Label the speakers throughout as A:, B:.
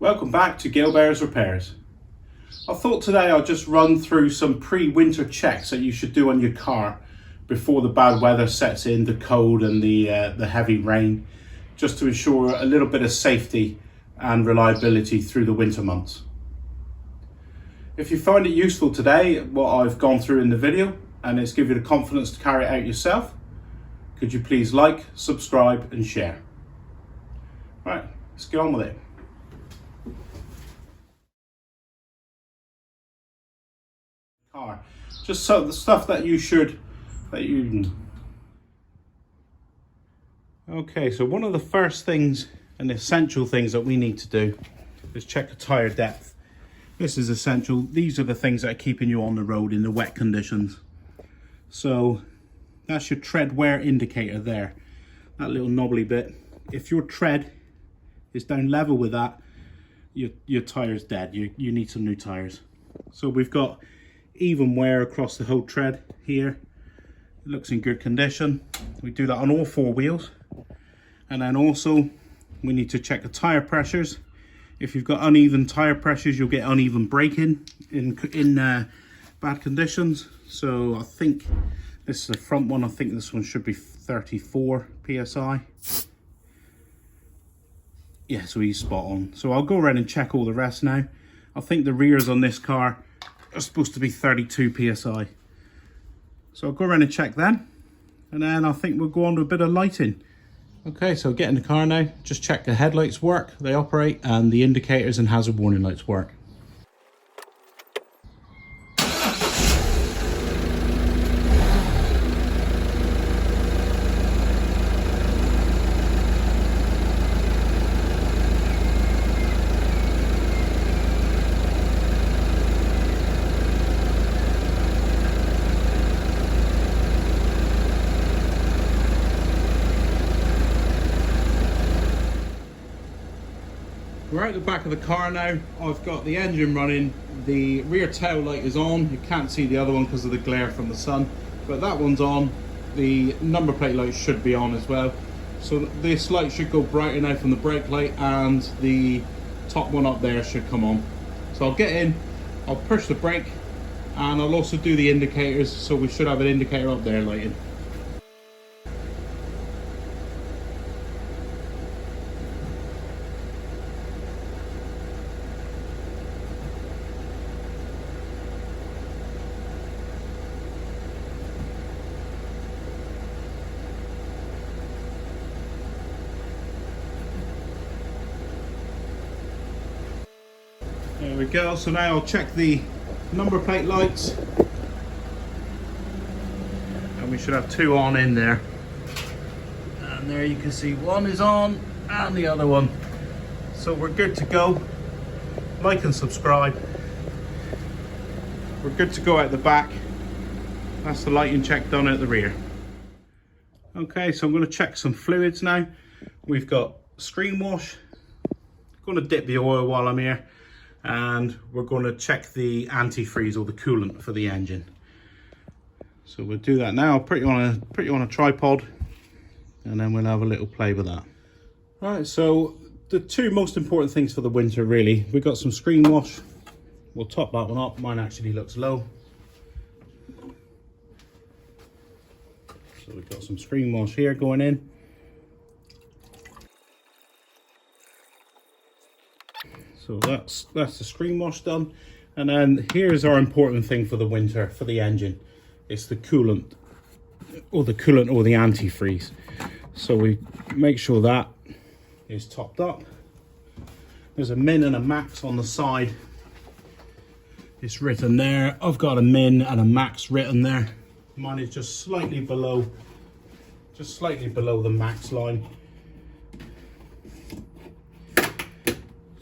A: Welcome back to Gilbert's Repairs. I thought today I'll just run through some pre-winter checks that you should do on your car before the bad weather sets in, the cold and the heavy rain, just to ensure a little bit of safety and reliability through the winter months. If you find it useful today, what I've gone through in the video, and it's given you the confidence to carry it out yourself, could you please like, subscribe and share. Right, let's get on with it. Car. Just so the stuff that you Okay, so one of the first things and essential things that we need to do is check the tire depth. This is essential. These are the things that are keeping you on the road in the wet conditions. So that's your tread wear indicator there, that little knobbly bit. If your tread is down level with that, your tire's dead. You need some new tires. So we've got even wear across the whole tread here. It looks in good condition. We do that on all four wheels. And then also we need to check the tire pressures. If you've got uneven tire pressures, you'll get uneven braking in bad conditions. So I think this is the front one. I think this one should be 34 psi. Yeah, so he's spot on. So I'll go around and check all the rest now. I think the rears on this car are supposed to be 32 psi. So I'll go around and check then. And then I think we'll go on to a bit of lighting. Okay, so get in the car now. Just check the headlights work, they operate, and the indicators and hazard warning lights work. We're at the back of the car now. I've got the engine running, the rear tail light is on. You can't see the other one because of the glare from the sun, but that one's on. The number plate light should be on as well. So this light should go brighter now from the brake light, and the top one up there should come on. So I'll get in, I'll push the brake, and I'll also do the indicators, so we should have an indicator up there lighting. There we go, so now I'll check the number plate lights. And we should have two on in there. And there you can see one is on and the other one. So we're good to go. Like and subscribe. We're good to go out the back. That's the lighting check done at the rear. Okay, so I'm going to check some fluids now. We've got screen wash. I'm going to dip the oil while I'm here. And we're going to check the antifreeze or the coolant for the engine. So we'll do that now. I'll put you on a tripod, and then we'll have a little play with that. Right, so the two most important things for the winter really, we've got some screen wash. We'll top that one up. Mine actually looks low. So we've got some screen wash here going in. So that's the screen wash done. And then here's our important thing for the winter, for the engine. It's the coolant or the antifreeze. So we make sure that is topped up. There's a min and a max on the side. It's written there. I've got a min and a max written there. Mine is just slightly below the max line.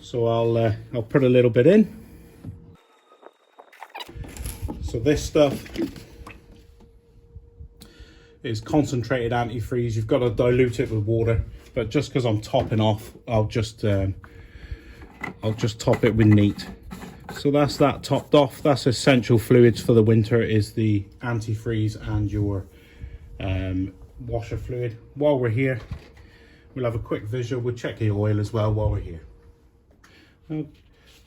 A: So I'll put a little bit in. So this stuff is concentrated antifreeze. You've got to dilute it with water, but just because I'm topping off, I'll just top it with neat. So that's that topped off. That's essential fluids for the winter, is the antifreeze and your washer fluid. While we're here, we'll have a quick visual. We'll check the oil as well while we're here.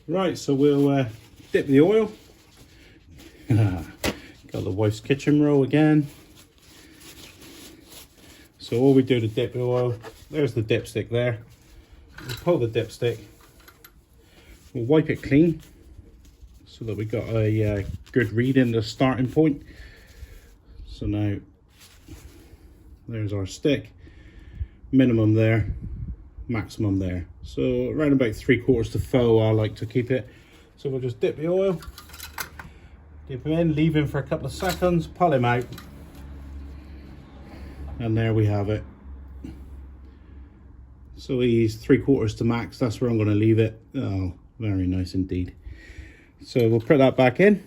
A: Right, so we'll dip the oil. Got the wife's kitchen roll again. So all we do to dip the oil, there's the dipstick there. We'll pull the dipstick, we'll wipe it clean so that we got a good read in the starting point. So now there's our stick, minimum there, maximum there. So around about 3/4 to full I like to keep it. So we'll just dip the oil, dip him in, leave him for a couple of seconds, pull him out, and there we have it. So he's 3/4 to max, that's where I'm going to leave it. Oh, very nice indeed. So we'll put that back in,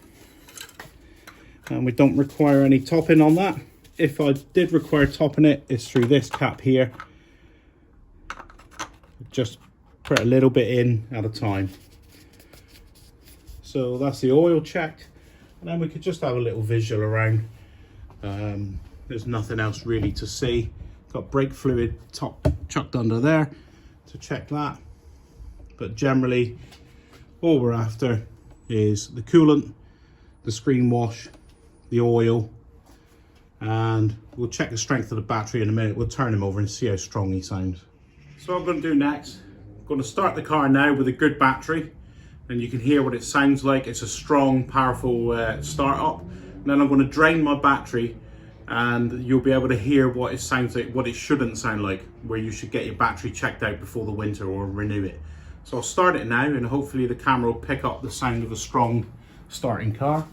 A: and we don't require any topping on that. If I did require topping it, it's through this cap here. Just put a little bit in at a time. So that's the oil checked, and then we could just have a little visual around. There's nothing else really to see. Got brake fluid chucked under there to check that, but generally all we're after is the coolant, the screen wash, the oil, and we'll check the strength of the battery in a minute. We'll turn him over and see how strong he sounds. So what I'm going to do next, I'm going to start the car now with a good battery, and you can hear what it sounds like. It's a strong, powerful start up. And then I'm going to drain my battery, and you'll be able to hear what it sounds like, what it shouldn't sound like, where you should get your battery checked out before the winter or renew it. So I'll start it now, and hopefully the camera will pick up the sound of a strong starting car.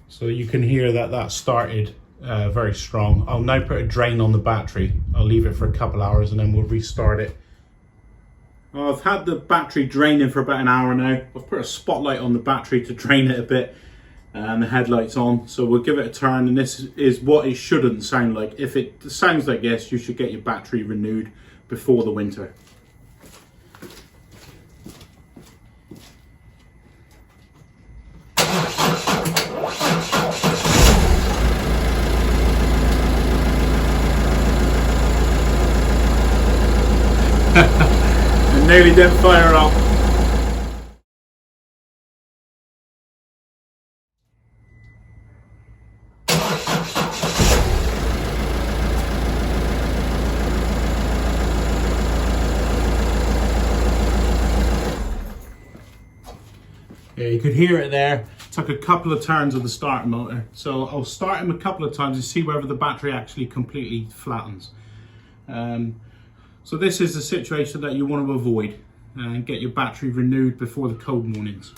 A: So you can hear that started very strong. I'll now put a drain on the battery. I'll leave it for a couple hours and then we'll restart it. Well, I've had the battery draining for about an hour now. I've put a spotlight on the battery to drain it a bit, and the headlight's on. So we'll give it a turn, and this is what it shouldn't sound like. If it sounds like this, you should get your battery renewed before the winter. It nearly didn't fire up. Yeah, you could hear it there. It took a couple of turns of the starting motor. So I'll start him a couple of times and see whether the battery actually completely flattens. So this is the situation that you want to avoid, and get your battery renewed before the cold mornings.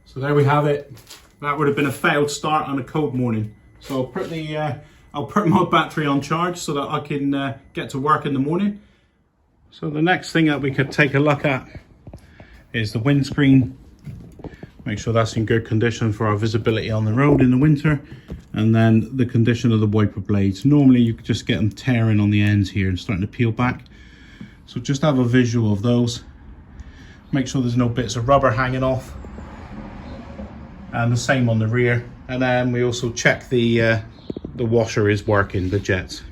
A: So there we have it. That would have been a failed start on a cold morning. So I'll put my battery on charge so that I can get to work in the morning. So the next thing that we could take a look at is the windscreen. Make sure that's in good condition for our visibility on the road in the winter. And then the condition of the wiper blades. Normally you could just get them tearing on the ends here and starting to peel back. So just have a visual of those. Make sure there's no bits of rubber hanging off. And the same on the rear. And then we also check the washer is working, the jets.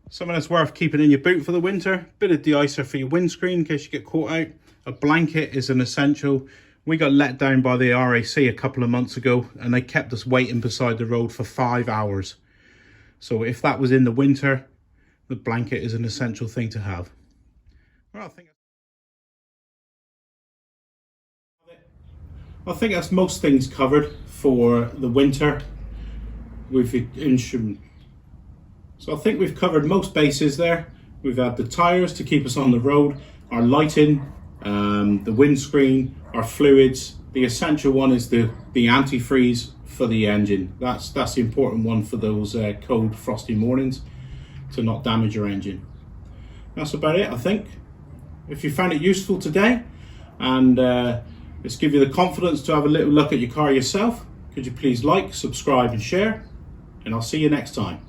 A: Something that's worth keeping in your boot for the winter, bit of de-icer for your windscreen in case you get caught out. A blanket is an essential. We got let down by the RAC a couple of months ago, and they kept us waiting beside the road for 5 hours. So if that was in the winter, the blanket is an essential thing to have. Well, I think that's most things covered for the winter with instrument. So I think we've covered most bases there. We've had the tyres to keep us on the road, our lighting, the windscreen, our fluids. The essential one is the antifreeze for the engine. That's the important one for those cold, frosty mornings, to not damage your engine. That's about it, I think. If you found it useful today, and it's give you the confidence to have a little look at your car yourself, could you please like, subscribe and share, and I'll see you next time.